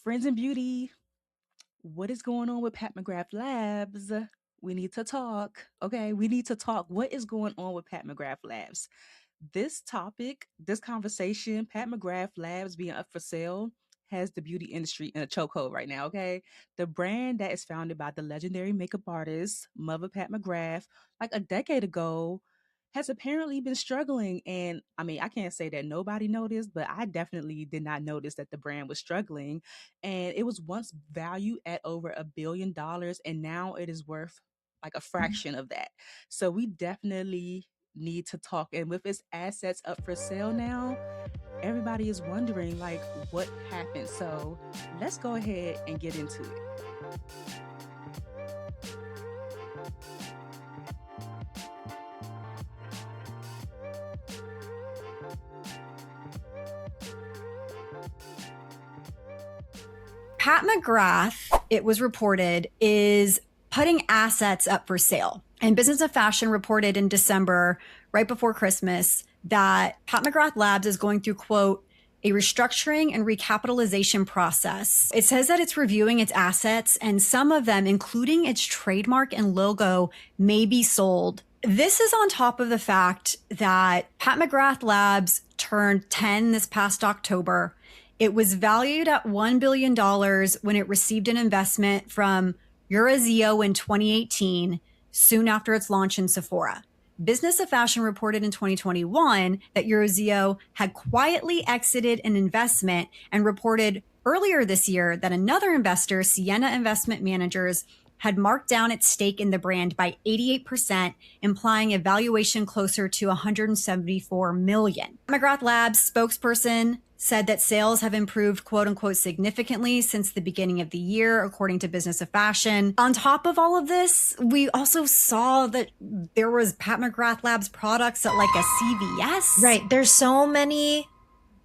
Friends in beauty, what is going on with Pat McGrath Labs? We need to talk. Okay, we need to talk. What is going on with Pat McGrath Labs? This topic, this conversation, Pat McGrath Labs being up for sale, has the beauty industry in a chokehold right now. Okay, the brand that is founded by the legendary makeup artist, Mother Pat McGrath, like a decade ago, has apparently been struggling. And I mean, I can't say that nobody noticed, but I definitely did not notice that the brand was struggling. And it was once valued at over $1 billion, and now it is worth like a fraction of that. So we definitely need to talk. And with its assets up for sale now, everybody is wondering like what happened. So let's go ahead and get into it. Pat McGrath, it was reported, is putting assets up for sale. And Business of Fashion reported in December, right before Christmas, that Pat McGrath Labs is going through, quote, a restructuring and recapitalization process. It says that it's reviewing its assets, and some of them, including its trademark and logo, may be sold. This is on top of the fact that Pat McGrath Labs turned 10 this past October. It was valued at $1 billion when it received an investment from Eurazeo in 2018, soon after its launch in Sephora. Business of Fashion reported in 2021 that Eurazeo had quietly exited an investment and reported earlier this year that another investor, Sienna Investment Managers, had marked down its stake in the brand by 88%, implying a valuation closer to $174 million. McGrath Labs spokesperson said that sales have improved, quote unquote, significantly since the beginning of the year, according to Business of Fashion. On top of all of this, we also saw that there was Pat McGrath Labs products at like a CVS. Right. There's so many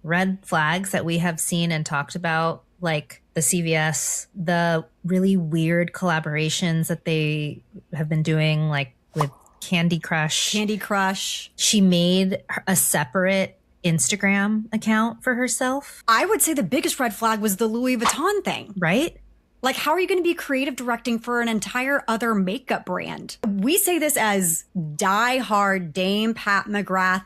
red flags that we have seen and talked about, like the CVS, the really weird collaborations that they have been doing, like with Candy Crush. Candy Crush. She made a separate Instagram account for herself. I would say the biggest red flag was the Louis Vuitton thing. Right? Like, how are you going to be creative directing for an entire other makeup brand? We say this as die-hard Dame Pat McGrath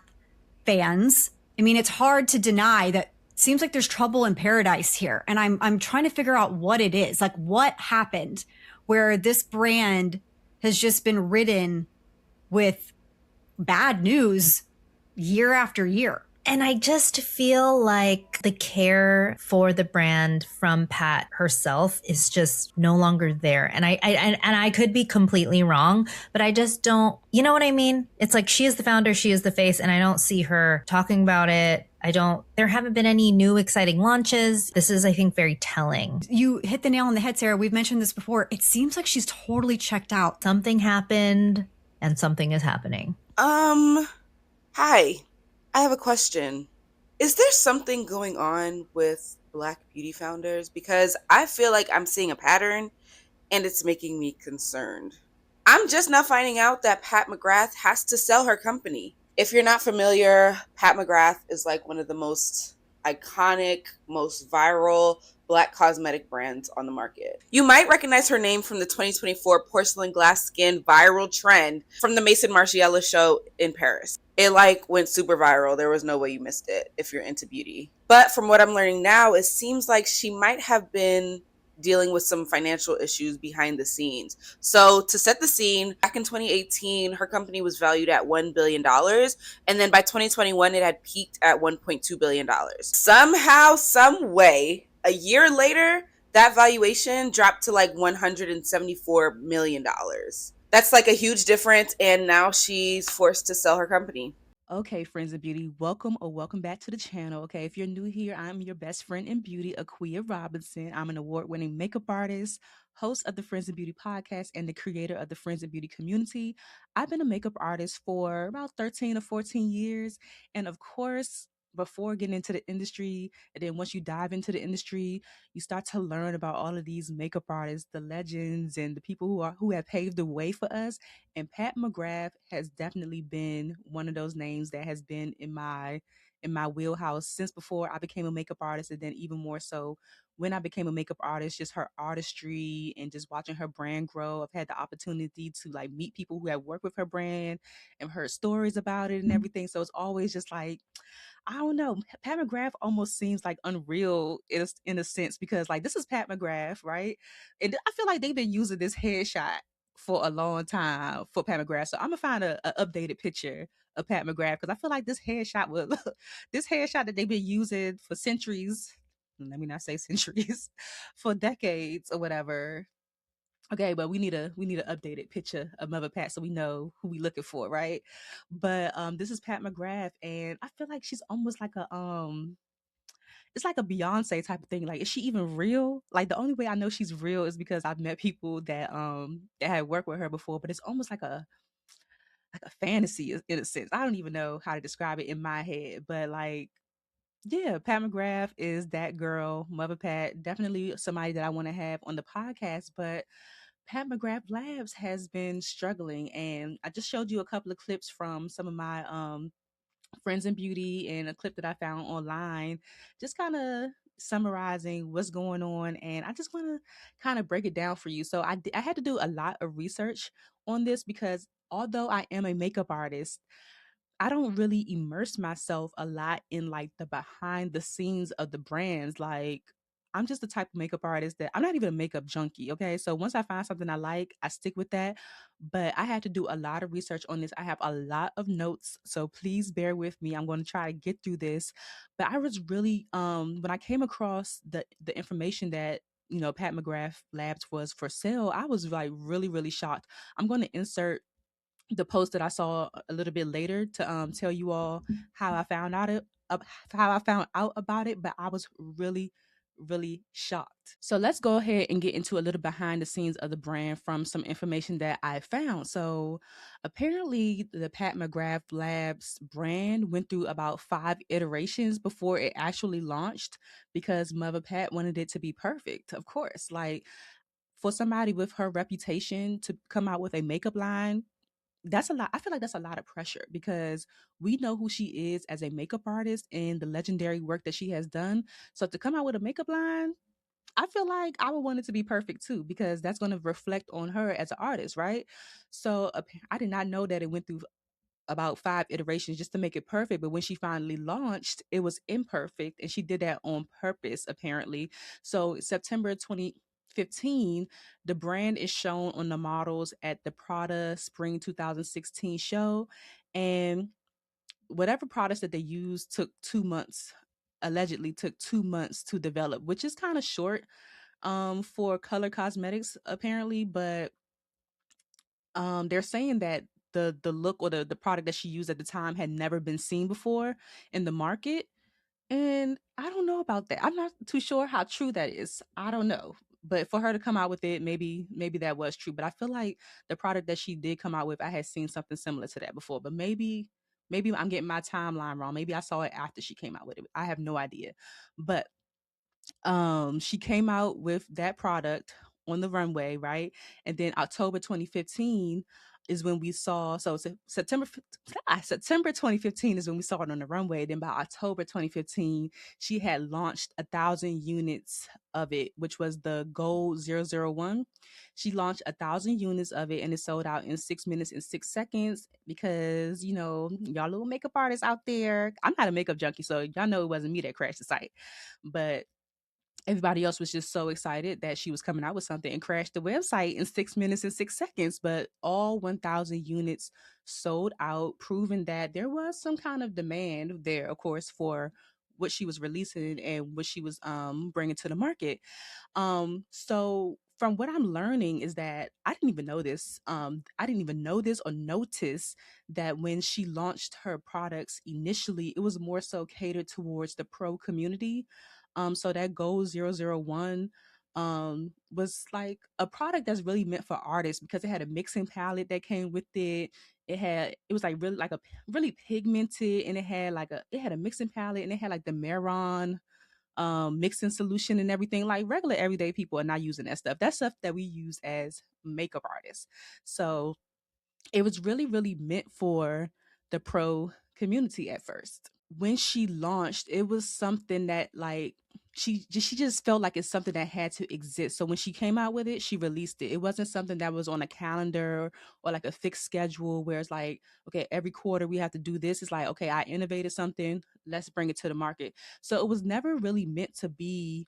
fans. I mean, it's hard to deny that it seems like there's trouble in paradise here. And I'm trying to figure out what it is. Like, what happened where this brand has just been ridden with bad news year after year? And I just feel like the care for the brand from Pat herself is just no longer there. And I could be completely wrong, but I just don't, you know what I mean? It's like she is the founder, she is the face, and I don't see her talking about it. There haven't been any new exciting launches. This is, I think, very telling. You hit the nail on the head, Sarah. We've mentioned this before. It seems like she's totally checked out. Something happened and something is happening. Hi. I have a question. Is there something going on with Black beauty founders? Because I feel like I'm seeing a pattern and it's making me concerned. I'm just now finding out that Pat McGrath has to sell her company. If you're not familiar, Pat McGrath is like one of the most iconic, most viral Black cosmetic brands on the market. You might recognize her name from the 2024 porcelain glass skin viral trend from the Maison Margiela show in Paris. It like went super viral. There was no way you missed it if you're into beauty. But from what I'm learning now, it seems like she might have been dealing with some financial issues behind the scenes. So to set the scene, back in 2018, her company was valued at $1 billion. And then by 2021, it had peaked at $1.2 billion. Somehow, some way, a year later, that valuation dropped to like $174 million. That's like a huge difference. And now she's forced to sell her company. Okay, friends of beauty, welcome or welcome back to the channel. Okay, if you're new here, I'm your best friend in beauty, Aquia Robinson. I'm an award-winning makeup artist, host of the Friends of Beauty podcast, and the creator of the Friends of Beauty community. I've been a makeup artist for about 13 or 14 years. And of course, before getting into the industry, and then once you dive into the industry, you start to learn about all of these makeup artists, the legends, and the people who have paved the way for us. And Pat McGrath has definitely been one of those names that has been in my in my wheelhouse since before I became a makeup artist, and then even more so when I became a makeup artist, just her artistry and just watching her brand grow. I've had the opportunity to like meet people who have worked with her brand and heard stories about it and everything. So it's always just like, I don't know. Pat McGrath almost seems like unreal in a sense because like this is Pat McGrath, right? And I feel like they've been using this headshot for a long time for Pat McGrath. So I'm gonna find a updated picture of Pat McGrath because I feel like this headshot will this headshot that they've been using for centuries. Let me not say centuries, for decades or whatever. Okay, but we need an updated picture of Mother Pat so we know who we looking for, right? But this is Pat McGrath, and I feel like she's almost like a it's like a Beyonce type of thing. Like, is she even real? Like the only way I know she's real is because I've met people that had worked with her before, but it's almost like a fantasy in a sense. I don't even know how to describe it in my head, but like yeah, Pat McGrath is that girl, Mother Pat, definitely somebody that I want to have on the podcast, but Pat McGrath Labs has been struggling, and I just showed you a couple of clips from some of my friends in beauty and a clip that I found online, just kind of summarizing what's going on. And I just want to kind of break it down for you. So I had to do a lot of research on this because although I am a makeup artist, I don't really immerse myself a lot in like the behind the scenes of the brands. Like, I'm just the type of makeup artist that I'm not even a makeup junkie. Okay. So once I find something I like, I stick with that. But I had to do a lot of research on this. I have a lot of notes. So please bear with me. I'm going to try to get through this. But I was really, when I came across the information that, Pat McGrath Labs was for sale, I was like really, really shocked. I'm going to insert the post that I saw a little bit later to tell you all how I found out how I found out about it, but I was really really shocked. So let's go ahead and get into a little behind the scenes of the brand from some information that I found. So apparently the Pat McGrath Labs brand went through about 5 iterations before it actually launched because Mother Pat wanted it to be perfect. Of course, like for somebody with her reputation to come out with a makeup line, that's a lot. I feel like that's a lot of pressure because we know who she is as a makeup artist and the legendary work that she has done. So to come out with a makeup line, I feel like I would want it to be perfect too because that's going to reflect on her as an artist, right? So I did not know that it went through about 5 iterations just to make it perfect. But when she finally launched, it was imperfect. And she did that on purpose, apparently. So September 2015, the brand is shown on the models at the Prada Spring 2016 show. And whatever products that they used took 2 months, allegedly took 2 months to develop, which is kind of short for color cosmetics, apparently. But they're saying that the look or the product that she used at the time had never been seen before in the market. And I don't know about that. I'm not too sure how true that is. I don't know. But for her to come out with it, maybe that was true. But I feel like the product that she did come out with, I had seen something similar to that before. But maybe I'm getting my timeline wrong. Maybe I saw it after she came out with it. I have no idea. But she came out with that product on the runway, right? And then October 2015 is when we saw, so September 2015 is when we saw it on the runway. Then by October 2015 she had launched 1,000 units of it, which was the gold 001. She launched 1,000 units of it and it sold out in 6 minutes and 6 seconds because y'all little makeup artists out there, I'm not a makeup junkie, so y'all know it wasn't me that crashed the site. But everybody else was just so excited that she was coming out with something and crashed the website in 6 minutes and 6 seconds. But all 1,000 units sold out, proving that there was some kind of demand there, of course, for what she was releasing and what she was bringing to the market. So from what I'm learning is that I didn't even know this. I didn't even know this or notice that when she launched her products initially, it was more so catered towards the pro community. So that Gold 001 was like a product that's really meant for artists because it had a mixing palette that came with it. It was like really like a really pigmented, and it had a mixing palette, and it had like the Maron mixing solution and everything. Like regular everyday people are not using that stuff. That's stuff that we use as makeup artists. So it was really really meant for the pro community at first. when she launched, it was something that like she just felt like it's something that had to exist. So when she came out with it, she released it. It wasn't something that was on a calendar or like a fixed schedule where it's like, okay, every quarter we have to do this. It's like, okay, I innovated something, let's bring it to the market. So it was never really meant to be,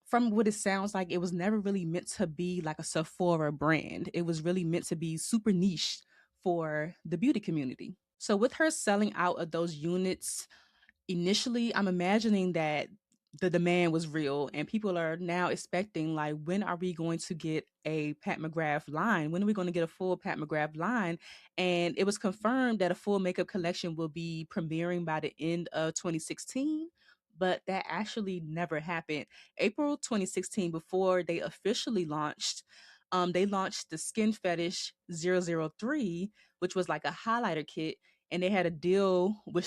from what it sounds like, it was never really meant to be like a Sephora brand. It was really meant to be super niche for the beauty community. So with her selling out of those units initially, I'm imagining that the demand was real and people are now expecting, like, when are we going to get a Pat McGrath line? When are we going to get a full Pat McGrath line? And it was confirmed that a full makeup collection will be premiering by the end of 2016, but that actually never happened. April 2016, before they officially launched, they launched the Skin Fetish 003, which was like a highlighter kit, and they had a deal with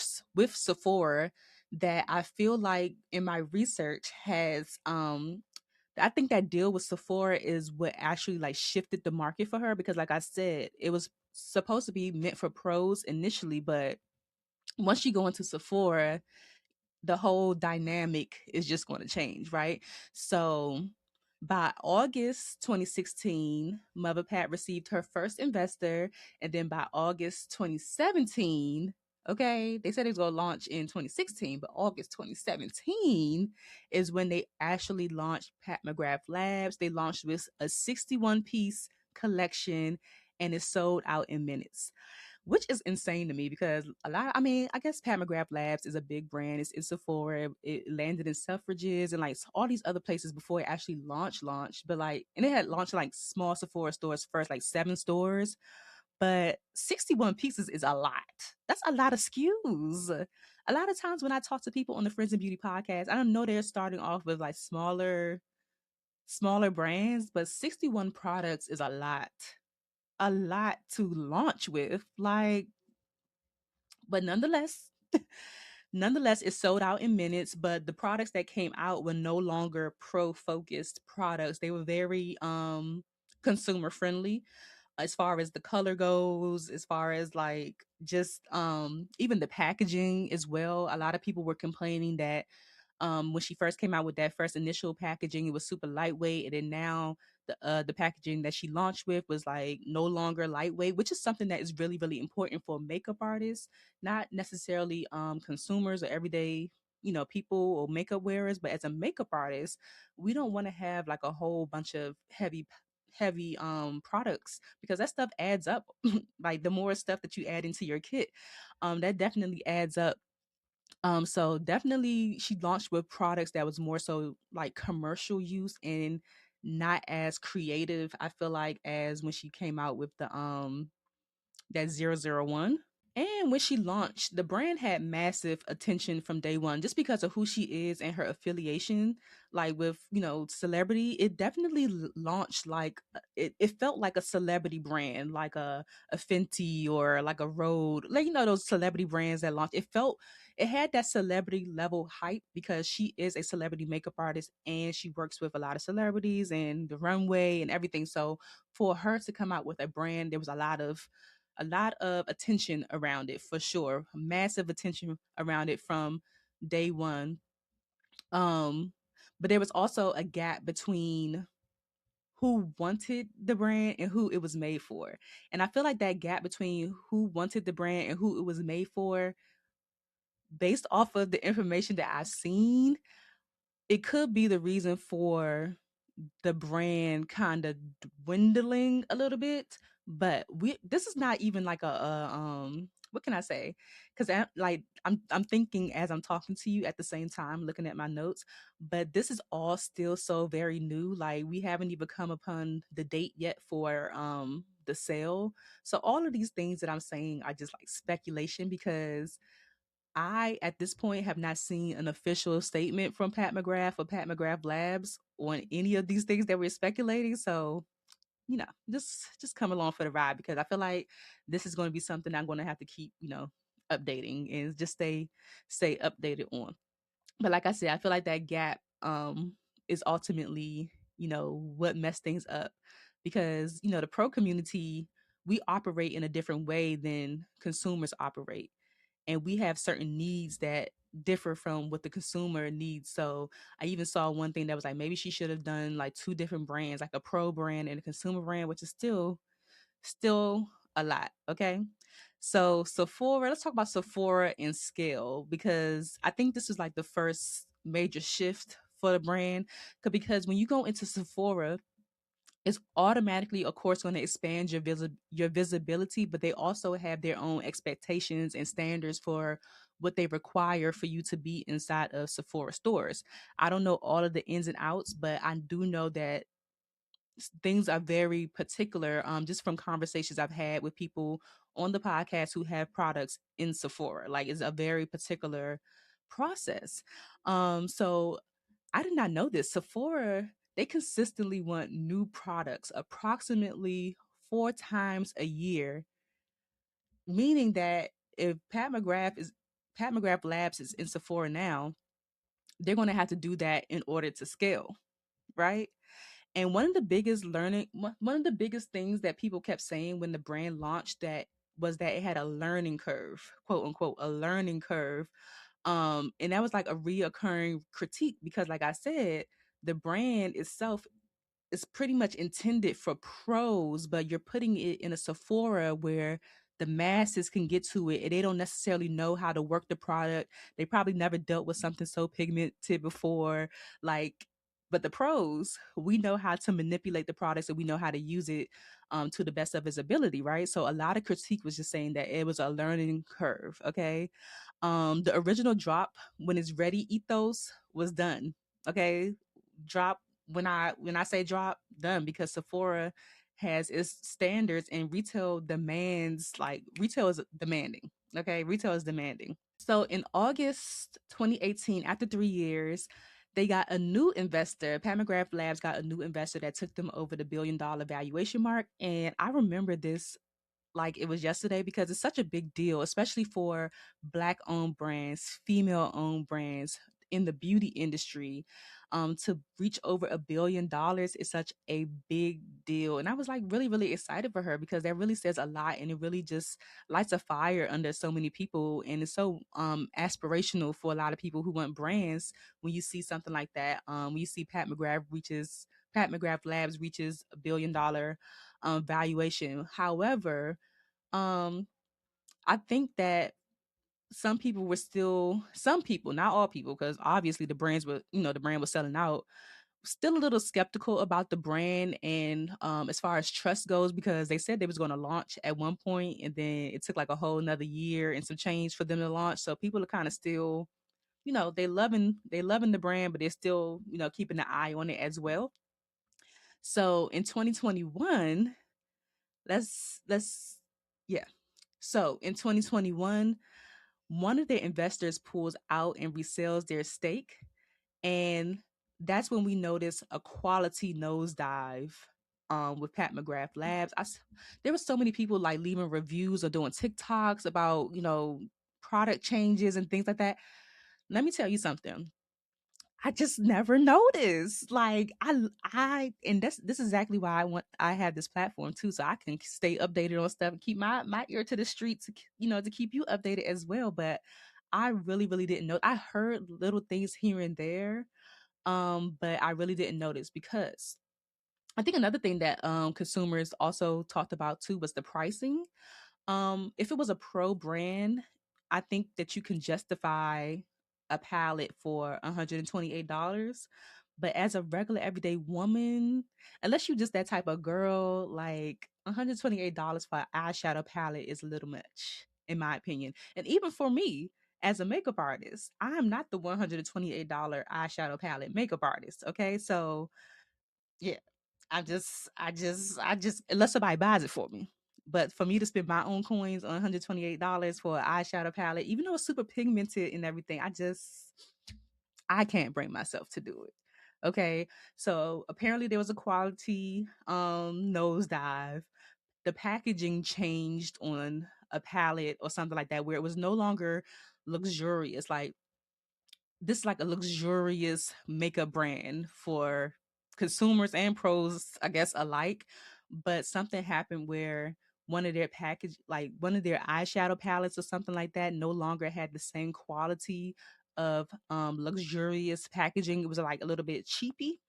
Sephora that I feel like in my research has I think that deal with Sephora is what actually like shifted the market for her, because like I said, it was supposed to be meant for pros initially, but once you go into Sephora, the whole dynamic is just going to change, right? So by August 2016, Mother Pat received her first investor. And then by August 2017, okay, they said it was going to launch in 2016, but August 2017 is when they actually launched Pat McGrath Labs. They launched with a 61-piece collection and it sold out in minutes, which is insane to me because a lot, I mean, I guess Pat McGrath Labs is a big brand. It's in Sephora. It landed in Selfridges and like all these other places before it actually launched. But like, and it had launched like small Sephora stores first, like 7 stores. But 61 pieces is a lot. That's a lot of SKUs. A lot of times when I talk to people on the Friends and Beauty podcast, I don't know they're starting off with like smaller brands, but 61 products is a lot to launch with. Like, but nonetheless, it sold out in minutes. But the products that came out were no longer pro focused products. They were very consumer friendly as far as the color goes, as far as like just even the packaging as well. A lot of people were complaining that when she first came out with that first initial packaging, it was super lightweight, and then now the packaging that she launched with was like no longer lightweight, which is something that is really really important for makeup artists, not necessarily consumers or everyday people or makeup wearers, but as a makeup artist, we don't want to have like a whole bunch of heavy products, because that stuff adds up. Like the more stuff that you add into your kit, that definitely adds up. So definitely she launched with products that was more so like commercial use and not as creative, I feel like, as when she came out with the that 001. And when she launched, the brand had massive attention from day one just because of who she is and her affiliation, like with, celebrity. It definitely launched like it felt like a celebrity brand, like a Fenty or like a Rhode, like, those celebrity brands that launched. It had that celebrity level hype because she is a celebrity makeup artist and she works with a lot of celebrities and the runway and everything. So for her to come out with a brand, there was a lot of attention around it, for sure. Massive attention around it from day one. Um, but there was also a gap between who wanted the brand and who it was made for. And I feel like that gap between who wanted the brand and who it was made for, based off of the information that I've seen, it could be the reason for the brand kind of dwindling a little bit. But this is not even like a what can I say? Because I'm thinking as I'm talking to you at the same time, looking at my notes. But this is all still so very new. Like we haven't even come upon the date yet for the sale. So all of these things that I'm saying are just like speculation, because I, at this point, have not seen an official statement from Pat McGrath or Pat McGrath Labs on any of these things that we're speculating. So, just come along for the ride, because I feel like this is going to be something I'm going to have to keep, updating and just stay updated on. But like I said, I feel like that gap is ultimately, what messed things up, because, the pro community, we operate in a different way than consumers operate. and we have certain needs that differ from what the consumer needs. So I even saw one thing that was like maybe she should have done like two different brands, like a pro brand and a consumer brand, which is still a lot. Okay. So Sephora, let's talk about Sephora and scale, because I think this is like the first major shift for the brand. Because when you go into Sephora, it's automatically, of course, going to expand your visibility, but they also have their own expectations and standards for what they require for you to be inside of Sephora stores. I don't know all of the ins and outs, but I do know that things are very particular, just from conversations I've had with people on the podcast who have products in Sephora. Like, it's a very particular process. So I did not know this. Sephora, they consistently want new products approximately 4 times a year, meaning that if Pat McGrath Labs is in Sephora now, they're going to have to do that in order to scale, right? And one of the biggest things that people kept saying when the brand launched, that was that it had a learning curve, quote unquote, a learning curve. And that was like a reoccurring critique because, like I said, the brand itself is pretty much intended for pros, but you're putting it in a Sephora where the masses can get to it and they don't necessarily know how to work the product. They probably never dealt with something so pigmented before. Like, but the pros, we know how to manipulate the products and we know how to use it to the best of its ability, right? So a lot of critique was just saying that it was a learning curve. Okay. The original drop when it's ready ethos was done. Okay. Drop, when I say drop, done, because Sephora has its standards and retail demands, like retail is demanding. Okay, retail is demanding. So in August 2018, after 3 years, they got a new investor. Pat McGrath Labs got a new investor that took them over the $1 billion valuation mark. And I remember this like it was yesterday because it's such a big deal, especially for Black owned brands, female owned brands in the beauty industry. To reach over $1 billion is such a big deal. And I was like really, really excited for her because that really says a lot and it really just lights a fire under so many people. And it's so aspirational for a lot of people who want brands when you see something like that. When you see Pat McGrath Labs reaches $1 billion valuation. However, um, I think that some people, not all people, because obviously the brand was selling out, still a little skeptical about the brand and as far as trust goes, because they said they was going to launch at one point and then it took like a whole another year and some change for them to launch. So people are kind of still, they loving the brand, but they're still, keeping an eye on it as well. So in 2021, let's yeah. So in 2021, one of their investors pulls out and resells their stake. And that's when we notice a quality nosedive with Pat McGrath Labs. There were so many people like leaving reviews or doing TikToks about, product changes and things like that. Let me tell you something. I just never noticed. Like and this is exactly why I have this platform too, so I can stay updated on stuff and keep my ear to the street to to keep you updated as well. But I really really didn't know. I heard little things here and there, but I really didn't notice because I think another thing that consumers also talked about too was the pricing. If it was a pro brand, I think that you can justify a palette for $128. But as a regular everyday woman, unless you just that type of girl, like $128 for an eyeshadow palette is a little much, in my opinion. And even for me, as a makeup artist, I am not the $128 eyeshadow palette makeup artist. Okay. So yeah, I just, unless somebody buys it for me. But for me to spend my own coins on $128 for an eyeshadow palette, even though it's super pigmented and everything, I can't bring myself to do it. Okay. So apparently there was a quality nosedive. The packaging changed on a palette or something like that, where it was no longer luxurious. Like, this is like a luxurious makeup brand for consumers and pros, I guess, alike. But something happened where one of their package, like one of their eyeshadow palettes or something like that, no longer had the same quality of luxurious packaging. It was like a little bit cheapy.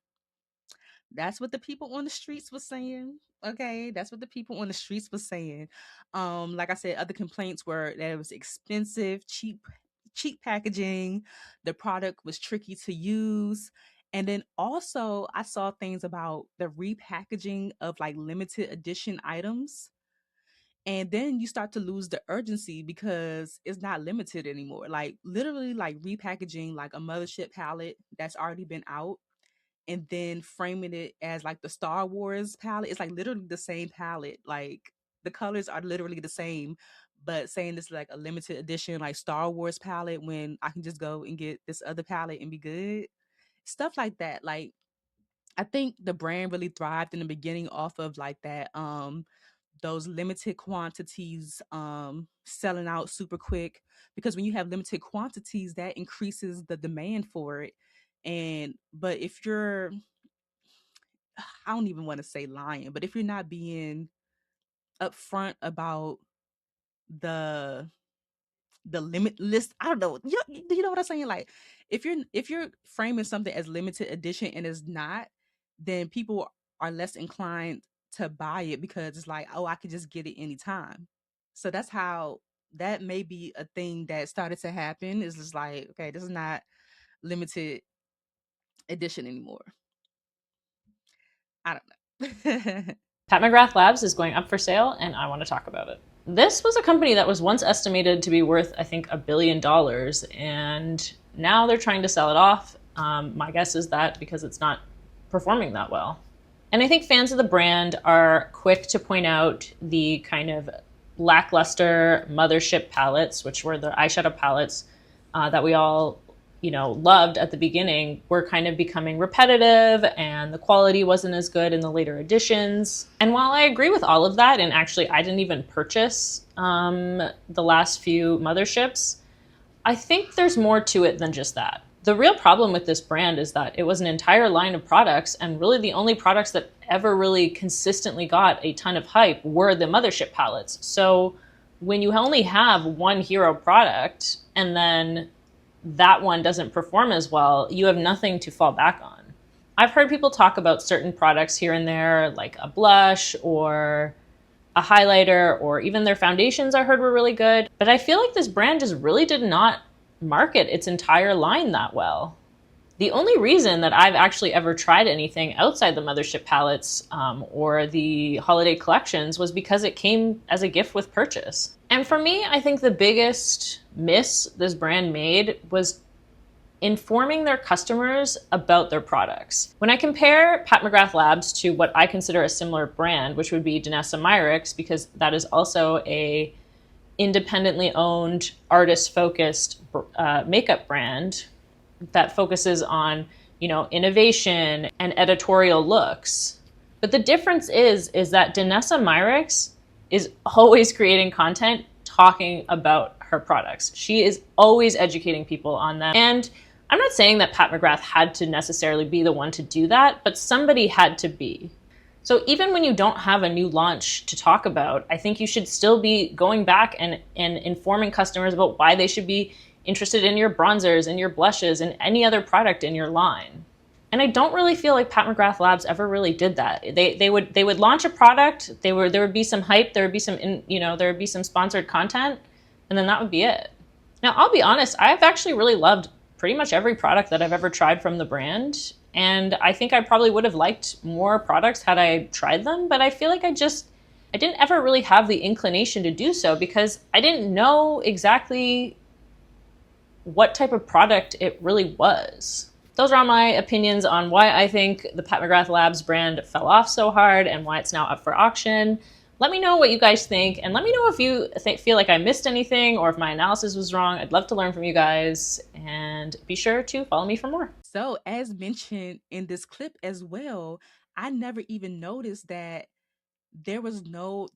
That's what the people on the streets was saying. Okay, that's what the people on the streets was saying. Like I said, other complaints were that it was expensive, cheap packaging. The product was tricky to use. And then also I saw things about the repackaging of like limited edition items. And then you start to lose the urgency because it's not limited anymore. Like literally like repackaging like a mothership palette that's already been out and then framing it as like the Star Wars palette. It's like literally the same palette. Like the colors are literally the same, but saying this like a limited edition like Star Wars palette when I can just go and get this other palette and be good. Stuff like that. Like I think the brand really thrived in the beginning off of like that those limited quantities selling out super quick, because when you have limited quantities that increases the demand for it. And but if you're, I don't even want to say lying, but if you're not being upfront about the the limit list, I don't know. You know what I'm saying? Like if you're framing something as limited edition and it's not, then people are less inclined to buy it because it's like, oh, I could just get it anytime. So that's how that may be a thing that started to happen. Is just like, okay, this is not limited edition anymore. I don't know. Pat McGrath Labs is going up for sale, and I want to talk about it. This was a company that was once estimated to be worth, I think, $1 billion, and now they're trying to sell it off. My guess is that because it's not performing that well. And I think fans of the brand are quick to point out the kind of lackluster mothership palettes, which were the eyeshadow palettes that we all loved at the beginning, were kind of becoming repetitive and the quality wasn't as good in the later editions. And while I agree with all of that, and actually I didn't even purchase the last few motherships, I think there's more to it than just that. The real problem with this brand is that it was an entire line of products, and really the only products that ever really consistently got a ton of hype were the mothership palettes. So when you only have one hero product and then that one doesn't perform as well, you have nothing to fall back on. I've heard people talk about certain products here and there, like a blush or a highlighter, or even their foundations I heard were really good. But I feel like this brand just really did not market its entire line that well. The only reason that I've actually ever tried anything outside the mothership palettes or the holiday collections was because it came as a gift with purchase. And for me, I think the biggest miss this brand made was informing their customers about their products. When I compare Pat McGrath Labs to what I consider a similar brand, which would be Danessa Myricks, because that is also a independently owned, artist-focused makeup brand that focuses on, innovation and editorial looks. But the difference is that Danessa Myricks is always creating content talking about her products. She is always educating people on them. And I'm not saying that Pat McGrath had to necessarily be the one to do that, but somebody had to be. So even when you don't have a new launch to talk about, I think you should still be going back and informing customers about why they should be interested in your bronzers and your blushes and any other product in your line. And I don't really feel like Pat McGrath Labs ever really did that. They would launch a product, there would be some hype, there would be some sponsored content, and then that would be it. Now, I'll be honest, I've actually really loved pretty much every product that I've ever tried from the brand. And I think I probably would have liked more products had I tried them, but I feel like I didn't ever really have the inclination to do so because I didn't know exactly what type of product it really was. Those are all my opinions on why I think the Pat McGrath Labs brand fell off so hard and why it's now up for auction. Let me know what you guys think, and let me know if you feel like I missed anything or if my analysis was wrong. I'd love to learn from you guys, and be sure to follow me for more. So, as mentioned in this clip as well, I never even noticed that there's no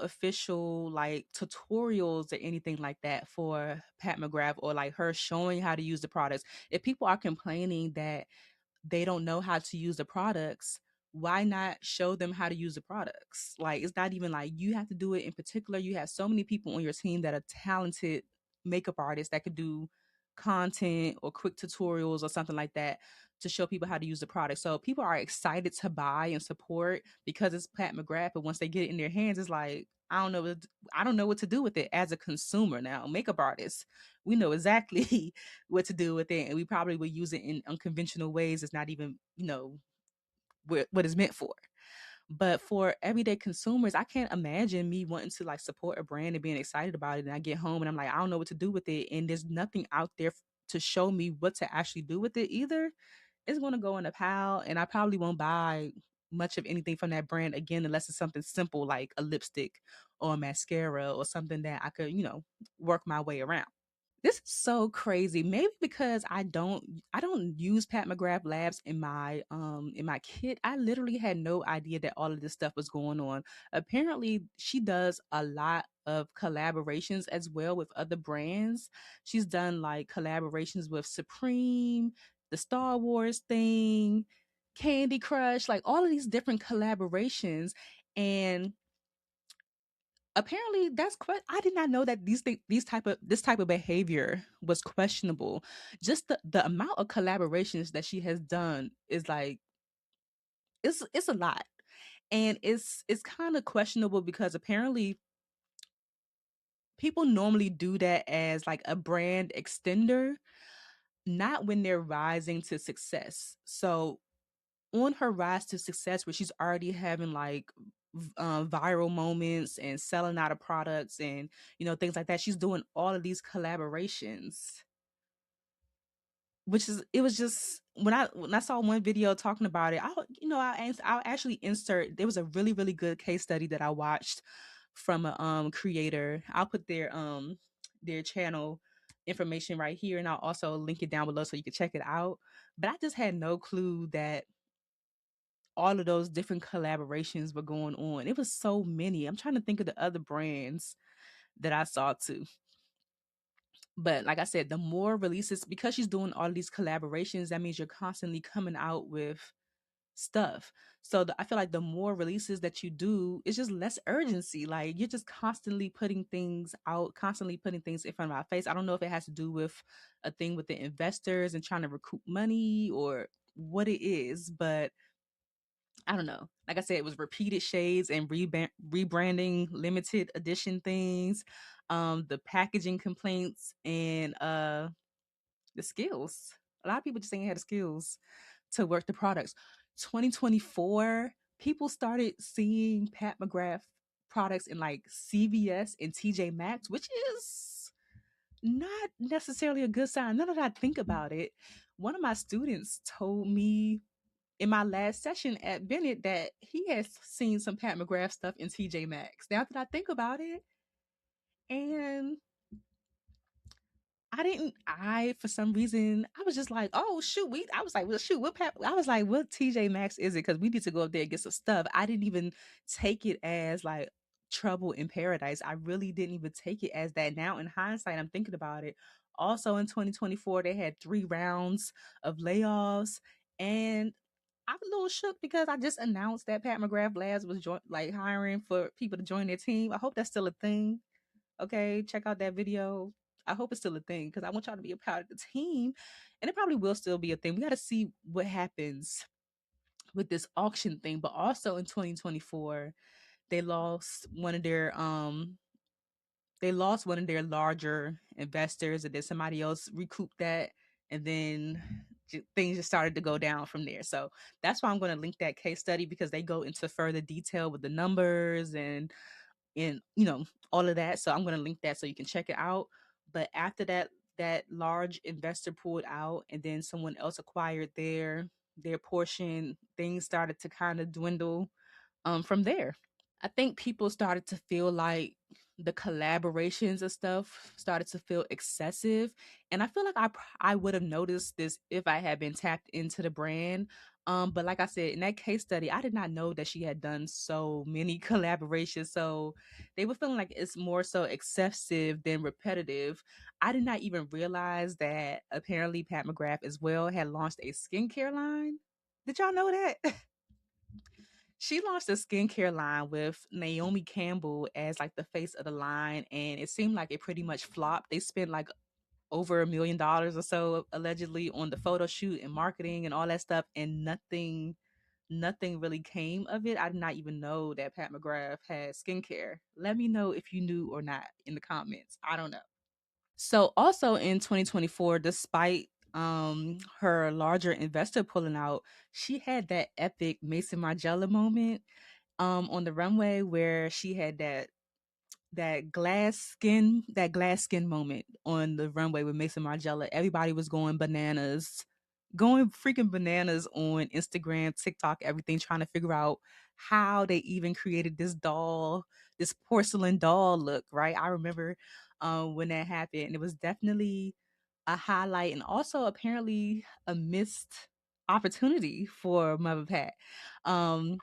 official like tutorials or anything like that for Pat McGrath or like her showing how to use the products. If people are complaining that they don't know how to use the products, why not show them how to use the products? Like, it's not even like you have to do it in particular. You have so many people on your team that are talented makeup artists that could do content or quick tutorials or something like that to show people how to use the product. So people are excited to buy and support because it's Pat McGrath, but once they get it in their hands, it's like, I don't know what to do with it as a consumer now. Makeup artists, we know exactly what to do with it, and we probably will use it in unconventional ways. It's not even, what it's meant for. But for everyday consumers, I can't imagine me wanting to like support a brand and being excited about it. And I get home and I'm like, I don't know what to do with it. And there's nothing out there to show me what to actually do with it either. It's going to go in a pile and I probably won't buy much of anything from that brand again, unless it's something simple like a lipstick or a mascara or something that I could, work my way around. This is so crazy. Maybe because I don't use Pat McGrath Labs in my kit. I literally had no idea that all of this stuff was going on. Apparently, she does a lot of collaborations as well with other brands. She's done like collaborations with Supreme, the Star Wars thing, Candy Crush, like all of these different collaborations. And apparently I did not know that this type of behavior was questionable. Just the amount of collaborations that she has done is like it's a lot. And it's kind of questionable because apparently people normally do that as like a brand extender, not when they're rising to success. So on her rise to success, where she's already having like viral moments and selling out of products and things like that, she's doing all of these collaborations, which is it was just when I saw one video talking about it, I'll actually insert. There was a really really good case study that I watched from a creator. I'll put their channel information right here, and I'll also link it down below so you can check it out. But I just had no clue that all of those different collaborations were going on. It was so many. I'm trying to think of the other brands that I saw too. But like I said, the more releases, because she's doing all these collaborations, that means you're constantly coming out with stuff. So I feel like the more releases that you do, it's just less urgency. Like you're just constantly putting things out, constantly putting things in front of our face. I don't know if it has to do with a thing with the investors and trying to recoup money or what it is, but I don't know. Like I said, it was repeated shades and rebranding limited edition things, the packaging complaints, and the skills. A lot of people just ain't had the skills to work the products. 2024, people started seeing Pat McGrath products in like CVS and TJ Maxx, which is not necessarily a good sign. Now that I think about it, one of my students told me in my last session at Bennett that he has seen some Pat McGrath stuff in TJ Maxx. Now that I think about it, and for some reason, I was just like, oh, shoot. I was like, well, shoot, I was like, what TJ Maxx is it? Because we need to go up there and get some stuff. I didn't even take it as like trouble in paradise. I really didn't even take it as that. Now, in hindsight, I'm thinking about it. Also in 2024, they had 3 rounds of layoffs. And I'm a little shook because I just announced that Pat McGrath Labs was hiring for people to join their team. I hope that's still a thing. Okay, check out that video. I hope it's still a thing because I want y'all to be a part of the team, and it probably will still be a thing. We got to see what happens with this auction thing. But also in 2024, they lost one of their larger investors, and then somebody else recouped that, and then things just started to go down from there. So that's why I'm going to link that case study because they go into further detail with the numbers and all of that. So I'm going to link that so you can check it out. But after that large investor pulled out and then someone else acquired their portion, things started to kind of dwindle from there. I think people started to feel like the collaborations and stuff started to feel excessive. And I feel like I would have noticed this if I had been tapped into the brand. But like I said, in that case study, I did not know that she had done so many collaborations. So they were feeling like it's more so excessive than repetitive. I did not even realize that apparently Pat McGrath as well had launched a skincare line. Did y'all know that? She launched a skincare line with Naomi Campbell as like the face of the line, and it seemed like it pretty much flopped. They spent like over $1 million or so allegedly on the photo shoot and marketing and all that stuff, and nothing really came of it. I did not even know that Pat McGrath had skincare. Let me know if you knew or not in the comments. I don't know. So also in 2024, despite her larger investor pulling out, she had that epic Mason Margiela moment on the runway where she had that glass skin moment on the runway with Mason Margiela. Everybody was going bananas, going freaking bananas on Instagram, TikTok, everything, trying to figure out how they even created this doll, this porcelain doll look, right? I remember when that happened, and it was definitely a highlight and also apparently a missed opportunity for Mother Pat. Um,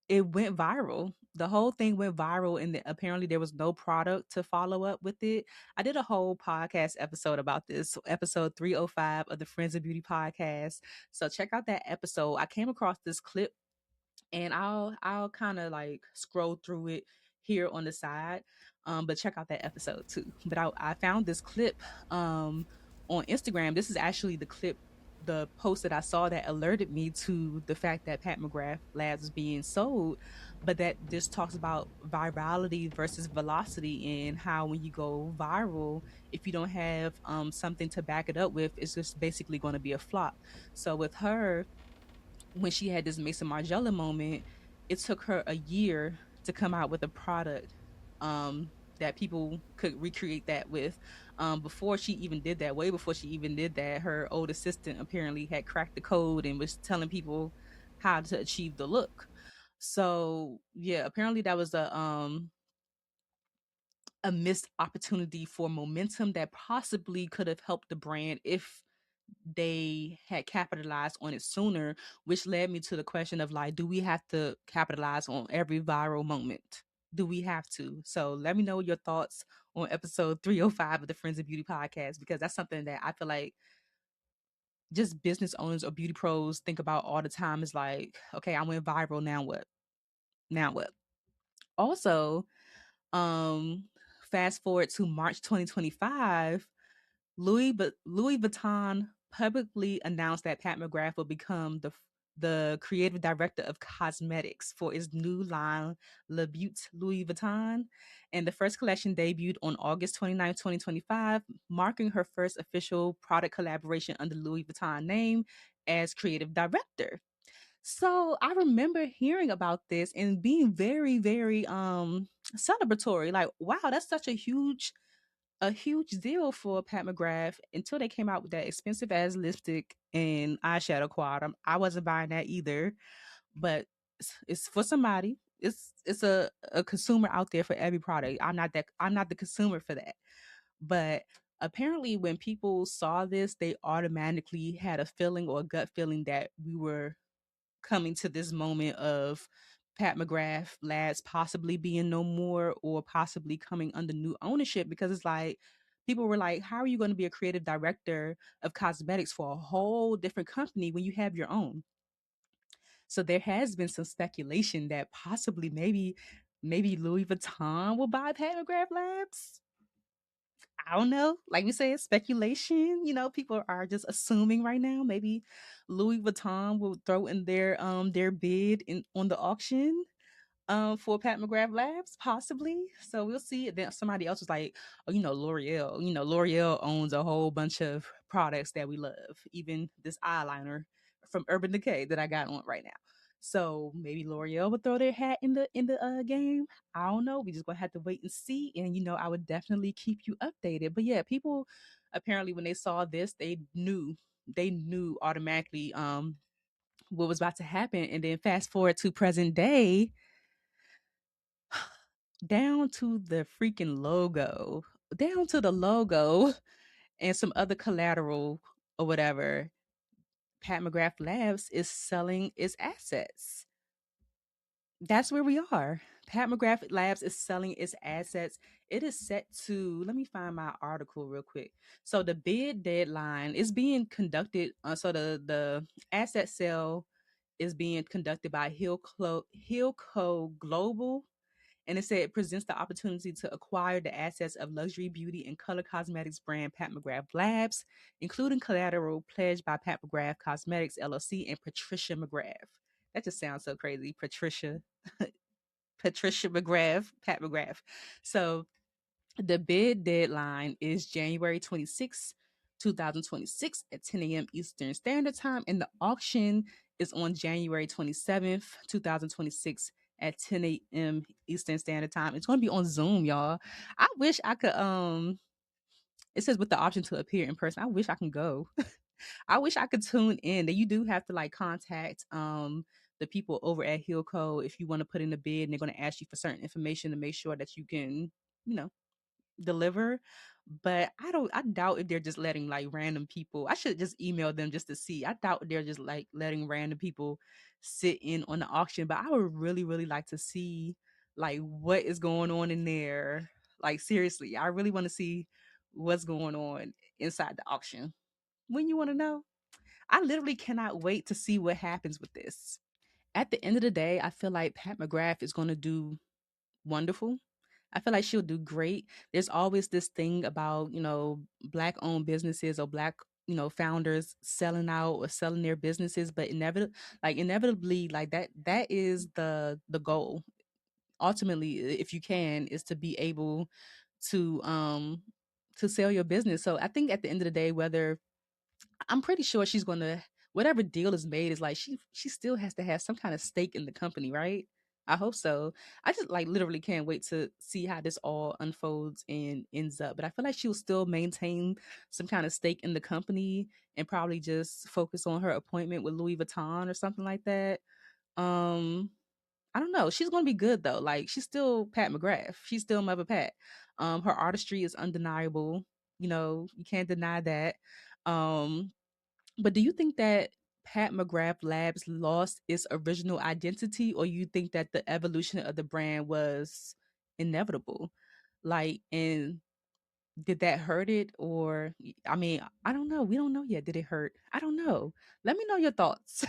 it went viral. The whole thing went viral, and apparently there was no product to follow up with it. I did a whole podcast episode about this, episode 305 of the Friends of Beauty podcast. So check out that episode. I came across this clip, and I'll kind of like scroll through it here on the side. But check out that episode too. But I found this clip on Instagram. This is actually the post that I saw that alerted me to the fact that Pat McGrath Labs is being sold, but that this talks about virality versus velocity, and how when you go viral, if you don't have something to back it up with, it's just basically going to be a flop. So with her, when she had this Mason Margiela moment, it took her a year to come out with a product that people could recreate that with. Before she even did that, way before she even did that, her old assistant apparently had cracked the code and was telling people how to achieve the look. So yeah, apparently that was a missed opportunity for momentum that possibly could have helped the brand if they had capitalized on it sooner, which led me to the question of like, do we have to capitalize on every viral moment? Do we have to? So let me know your thoughts on episode 305 of the Friends of Beauty podcast, because that's something that I feel like just business owners or beauty pros think about all the time. Is like, okay, I went viral, now what? Now what? Also, um fast forward to March 2025, Louis Vuitton publicly announced that Pat McGrath will become the creative director of cosmetics for its new line, Le But Louis Vuitton. And the first collection debuted on August 29, 2025, marking her first official product collaboration under Louis Vuitton name as creative director. So I remember hearing about this and being very, very celebratory. Like, wow, that's such a huge deal for Pat McGrath, until they came out with that expensive ass lipstick and eyeshadow quad. I wasn't buying that either, but it's for somebody. It's a consumer out there for every product. I'm not the consumer for that. But apparently when people saw this, they automatically had a feeling or a gut feeling that we were coming to this moment of Pat McGrath Labs possibly being no more, or possibly coming under new ownership, because it's like people were like, how are you going to be a creative director of cosmetics for a whole different company when you have your own? So there has been some speculation that possibly maybe Louis Vuitton will buy Pat McGrath Labs. I don't know. Like we said, speculation. You know, people are just assuming right now. Maybe Louis Vuitton will throw in their bid in on the auction for Pat McGrath Labs, possibly. So we'll see. Then somebody else was like, oh, L'Oreal. L'Oreal owns a whole bunch of products that we love, even this eyeliner from Urban Decay that I got on right now. So maybe L'Oreal would throw their hat in the game. I don't know. We just gonna have to wait and see. And I would definitely keep you updated. But yeah, people apparently when they saw this, they knew automatically what was about to happen. And then fast forward to present day, down to the freaking logo, down to the logo and some other collateral or whatever. Pat McGrath Labs is selling its assets. That's where we are. Pat McGrath Labs is selling its assets. It is set to, let me find my article real quick. So the bid deadline is being conducted. So the asset sale is being conducted by Hillco Global. And it said it presents the opportunity to acquire the assets of luxury beauty and color cosmetics brand Pat McGrath Labs, including collateral pledged by Pat McGrath Cosmetics LLC and Patricia McGrath. That just sounds so crazy. Patricia McGrath, Pat McGrath. So the bid deadline is January 26, 2026 at 10 a.m. Eastern Standard Time, and the auction is on January 27th, 2026 at 10 a.m. Eastern Standard Time. It's going to be on Zoom, y'all. I wish I could it says with the option to appear in person. I wish I can go. I wish I could tune in. That you do have to like contact the people over at Hillco if you want to put in a bid, and they're going to ask you for certain information to make sure that you can, you know, deliver. But I doubt if they're just letting like random people. I should just email them just to see. I doubt they're just like letting random people sit in on the auction, but I would really really like to see like what is going on in there. Like seriously, I really want to see what's going on inside the auction. When you want to know, I literally cannot wait to see what happens with this. At the end of the day, I feel like Pat McGrath is going to do wonderful. I feel like she'll do great. There's always this thing about, black owned businesses or black, founders selling out or selling their businesses, but inevitably like that is the goal. Ultimately, if you can, is to be able to to sell your business. So I think at the end of the day, whether I'm pretty sure she's going to, whatever deal is made is like she still has to have some kind of stake in the company, right? I hope so. I just like literally can't wait to see how this all unfolds and ends up. But I feel like she'll still maintain some kind of stake in the company and probably just focus on her appointment with Louis Vuitton or something like that. Um I don't know. She's gonna be good though. Like she's still Pat McGrath. She's still Mother Pat. Her artistry is undeniable. You can't deny that. Um, but do you think that Pat McGrath Labs lost its original identity, or you think that the evolution of the brand was inevitable? Like, and did that hurt it? Or, I mean, I don't know. We don't know yet. Did it hurt? I don't know. Let me know your thoughts.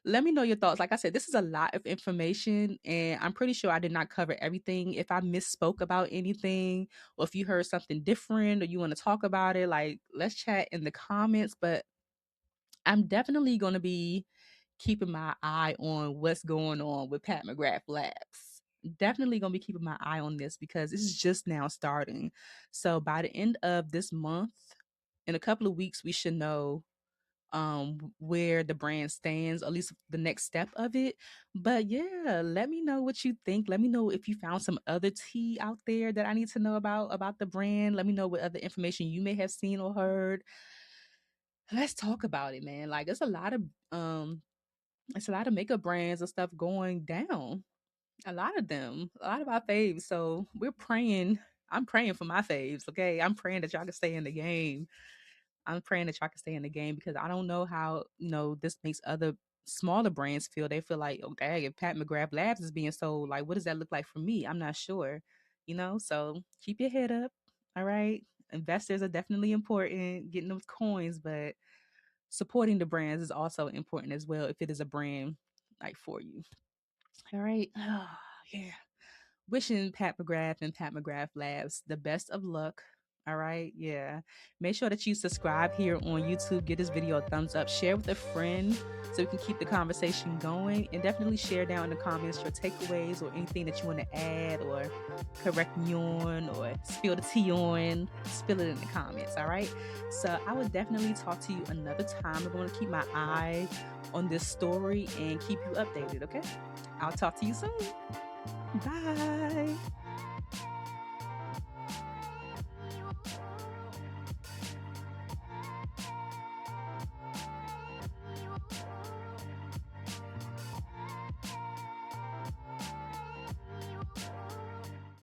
Let me know your thoughts. Like I said, this is a lot of information, and I'm pretty sure I did not cover everything. If I misspoke about anything, or if you heard something different, or you want to talk about it, like let's chat in the comments. But I'm definitely going to be keeping my eye on what's going on with Pat McGrath Labs. Definitely going to be keeping my eye on this because this is just now starting. So by the end of this month, in a couple of weeks, we should know where the brand stands, at least the next step of it. But yeah, let me know what you think. Let me know if you found some other tea out there that I need to know about the brand. Let me know what other information you may have seen or heard. Let's talk about it, man. Like it's a lot of makeup brands and stuff going down. A lot of them, a lot of our faves. So we're praying. I'm praying for my faves. Okay, I'm praying that y'all can stay in the game. I'm praying that y'all can stay in the game because I don't know how this makes other smaller brands feel. They feel like, oh dang, if Pat McGrath Labs is being sold, like what does that look like for me? I'm not sure. So keep your head up. All right. Investors are definitely important, getting those coins, but supporting the brands is also important as well if it is a brand like for you. All right. Oh, yeah. Wishing Pat McGrath and Pat McGrath Labs the best of luck. All right. Yeah. Make sure that you subscribe here on YouTube. Give this video a thumbs up. Share with a friend so we can keep the conversation going. And definitely share down in the comments your takeaways or anything that you want to add or correct me on or spill the tea on. Spill it in the comments. All right. So I will definitely talk to you another time. I'm going to keep my eye on this story and keep you updated. Okay. I'll talk to you soon. Bye.